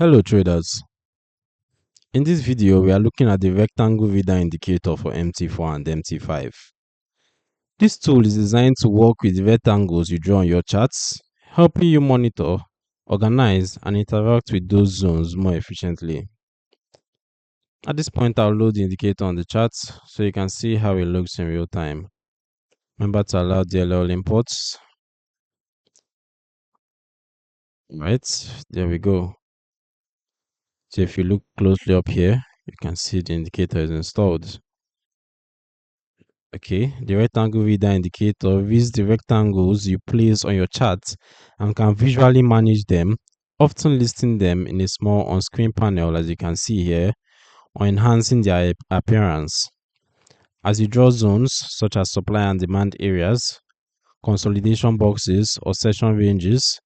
Hello traders, in this video we are looking at the rectangle VIDA indicator for MT4 and MT5. This tool is designed to work with the rectangles you draw on your charts, helping you monitor, organize and interact with those zones more efficiently. At this point I'll load the indicator on the chart so you can see how it looks in real time. Remember to allow DLL imports. Right, there we go. So if you look closely up here, you can see the indicator is installed. Okay, the rectangle reader indicator reads the rectangles you place on your chart and can visually manage them, often listing them in a small on-screen panel as you can see here, or enhancing their appearance. As you draw zones such as supply and demand areas, consolidation boxes, or session ranges,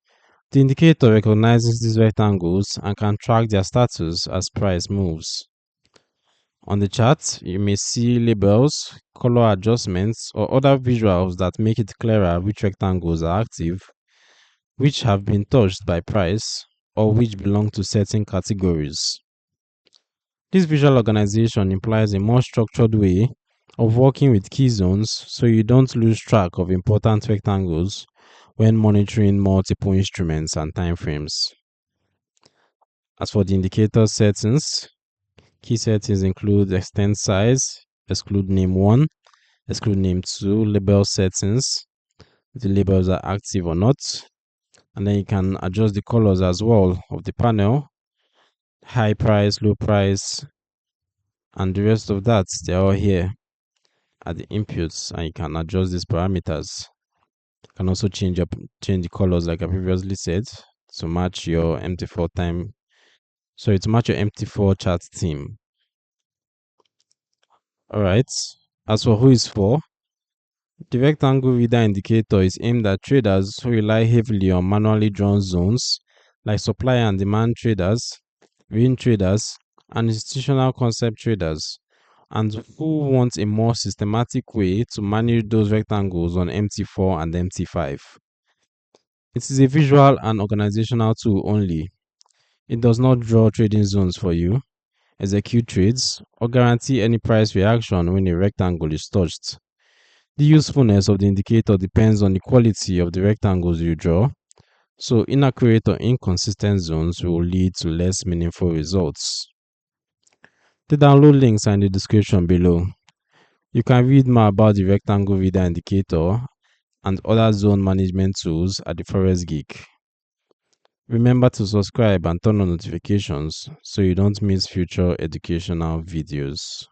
the indicator recognizes these rectangles and can track their status as price moves. On the chart, you may see labels, color adjustments, or other visuals that make it clearer which rectangles are active, which have been touched by price, or which belong to certain categories. This visual organization implies a more structured way of working with key zones so you don't lose track of important rectangles when monitoring multiple instruments and timeframes. As for the indicator settings, key settings include extend size, exclude name 1, exclude name 2, label settings, if the labels are active or not, and then you can adjust the colors as well of the panel, high price, low price, and the rest of that, they're all here at the inputs, and you can adjust these parameters. You can also change the colors like I previously said to match your MT4 to match your MT4 chart theme. Alright, as for who is for, the rectangle reader indicator is aimed at traders who rely heavily on manually drawn zones like supply and demand traders, range traders, and institutional concept traders, and who want a more systematic way to manage those rectangles on MT4 and MT5. It is a visual and organizational tool only. It does not draw trading zones for you, execute trades, or guarantee any price reaction when a rectangle is touched. The usefulness of the indicator depends on the quality of the rectangles you draw, so inaccurate or inconsistent zones will lead to less meaningful results. The download links are in the description below. You can read more about the rectangle reader indicator and other zone management tools at the Forex Geek. Remember to subscribe and turn on notifications so you don't miss future educational videos.